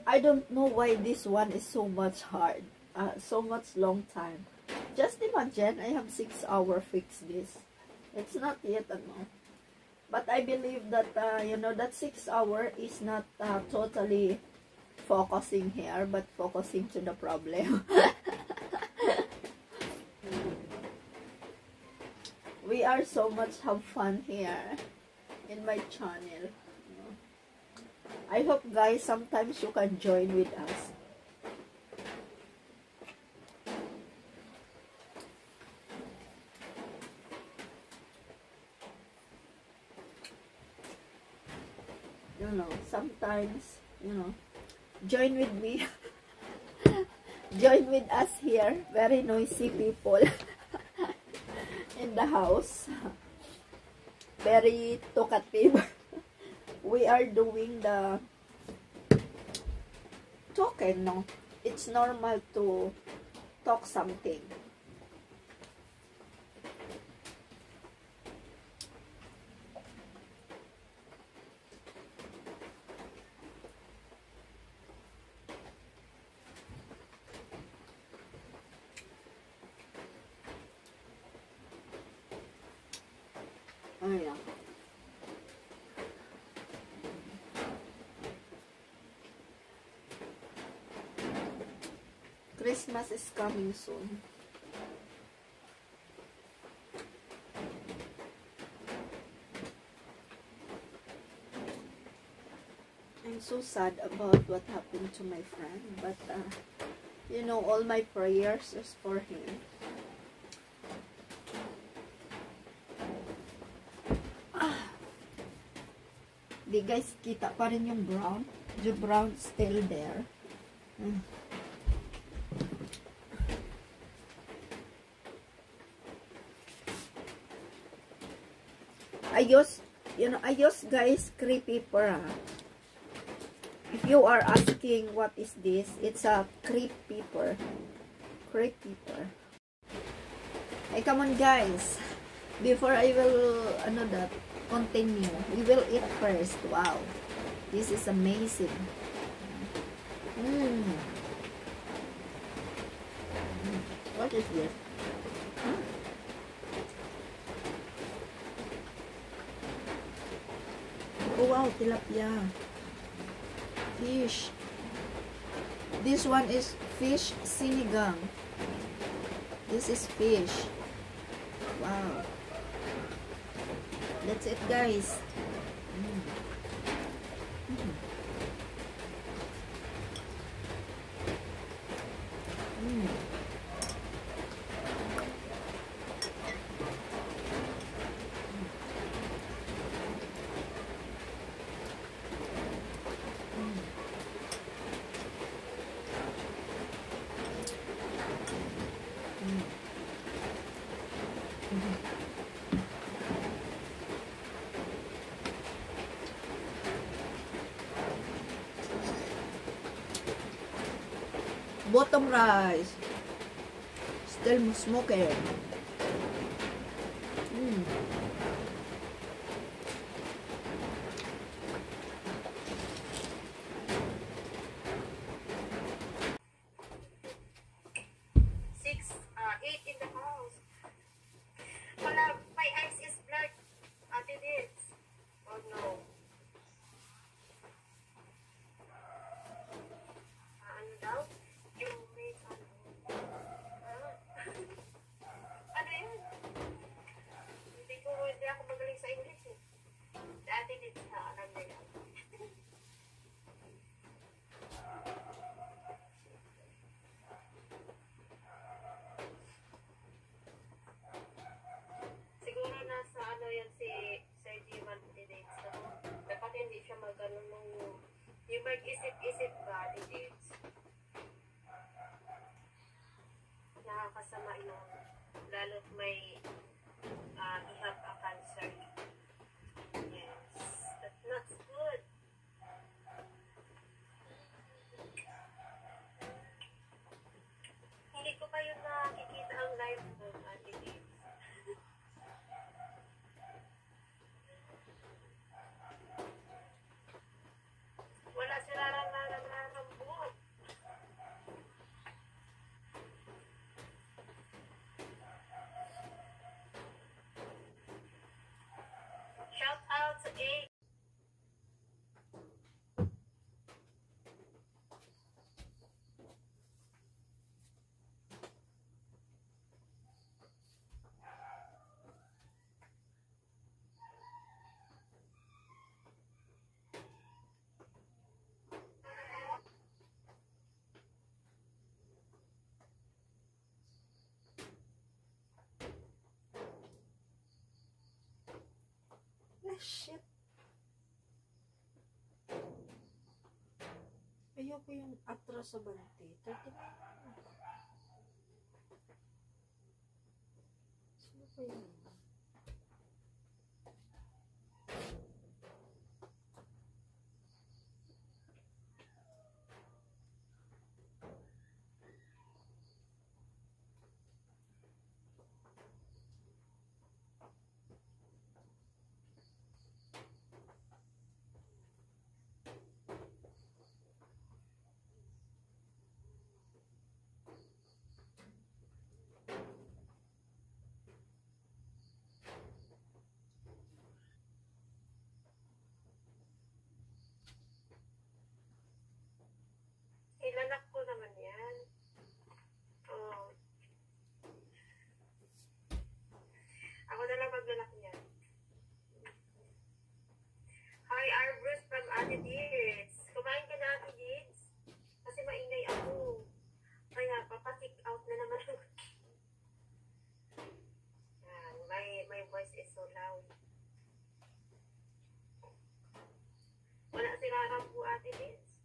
I don't know why this one is so much hard. So much long time. Just imagine, I have 6 hours fix this. It's not yet ano. But I believe that, you know, that 6 hours is not totally focusing here, but focusing to the problem. We are so much have fun here in my channel. I hope guys sometimes you can join with us. You know, sometimes, you know, join with me. Join with us here. Very noisy people in the house. Very talkative. We are doing the talking, no? It's normal to talk something. Ayan. Christmas is coming soon. I'm so sad about what happened to my friend, but you know, all my prayers is for him. Di guys, kita pa rin yung brown. The brown still there. I use guys crepe paper. If you are asking what is this, it's a crepe paper. Crepe paper. Hey, come on guys. Before I will continue, we will eat first. Wow, this is amazing. What is this? Oh wow, tilapia. Fish. This one is fish sinigang. This is fish. Wow. That's it, guys. Bottom rice. Still smoking. Yung mag-isip-isip ba, Dates? Nakakasama yun. Lalo't may ihap a cancer. Yes. That's not good. Hindi ko pa yun nakikita ang live mo, Dates. Wala sila nararamdaman Ah, shit. Ayoko yung atras sa banti. 39. Sino pa yun? Ilanak ko naman yan. Oh. Ako na lang maglalak niyan. Hi, Arbus from Ate Dids. Kumain ka na, Ate Dids? Kasi maingay ako. Kaya, papakick out na naman ako. Yan, my voice is so loud. Wala si Rarambu, Ate Dids.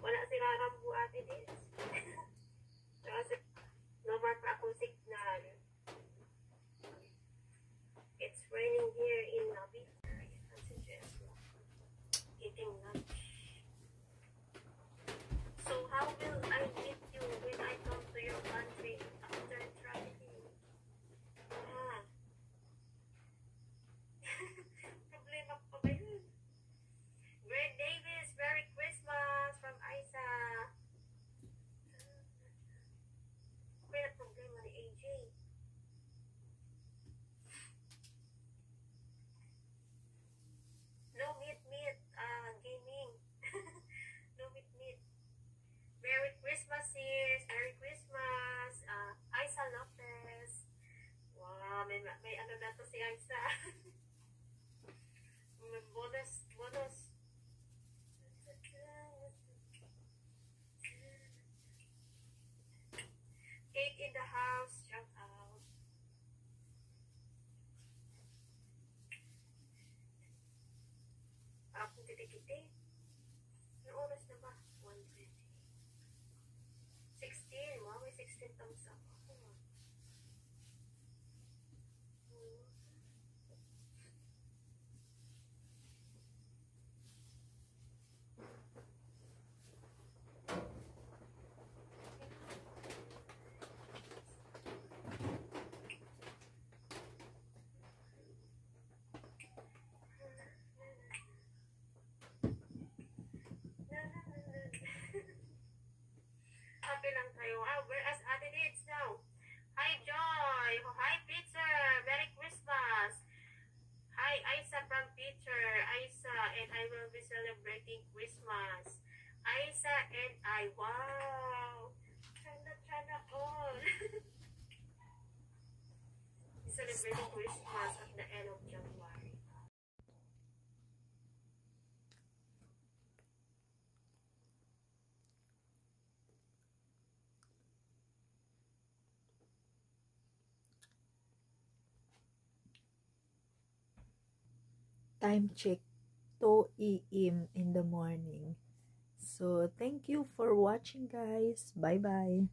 Wala si Rarambu, Ate Dids. Kasi, no more pa akong signal. It's raining here in Nabi. I suggest eating lunch. So how will I meet you when I come to your country after traveling? Ah. Problema pa ba yun? Greg Davis, Merry Christmas from Isa. Kaya problema ni AJ. No meet, gaming. No meet. Merry Christmas, sis. Merry Christmas. Isa Lopez. Wow, may ano na to si Isa. May bonus. Cake in the house. Shout out. Kung titikiti. Anong oras na ba? 1:20. 16. Wow, may 16 thumbs up ako. Happy lang tayo. Whereas Ate Dids now. Hi, Joy. Hi, Peter. Merry Christmas. Hi, Isa from Peter. Isa, and I will be celebrating Christmas. Isa and I. Wow. Chana all. Celebrating Christmas at the end of January. Time check, 2 a.m. in the morning. So, thank you for watching, guys. Bye-bye.